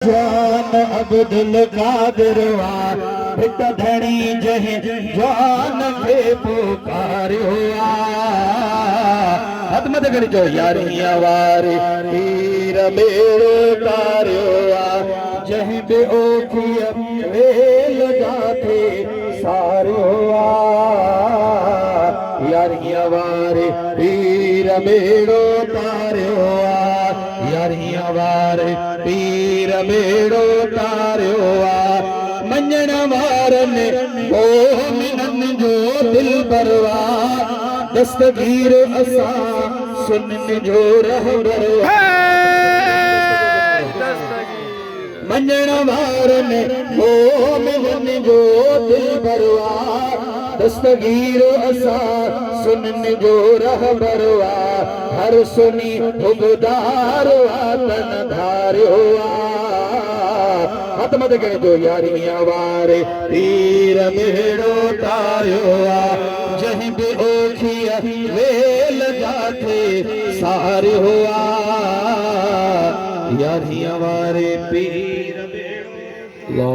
जान अब्दुल कादिर भिट धणी जहि जान खे पुकारियो हदमत कर जो यारियां वारे पीर मेरो तारियो जहि बे ओखिया वेल जाथे सारियो यारियां वारे पीर मेरो तारियो यारियां वारे पीर मेरो तारियो मंजण वारन मोमिनन जो दिल बरवा दस्तगीर असा सुनन जो रहबर मंजण वारन मोमिनन जो दिल बरवा दस्तगीर असा सुनन जो रहबर हर सुनी हुबदार तन धारियो हदमत के जो यारियां वारे पीर मेरो तारियो जहि बे ओखिया वेल जाथे सारियो यारियां वारे पीर मेरो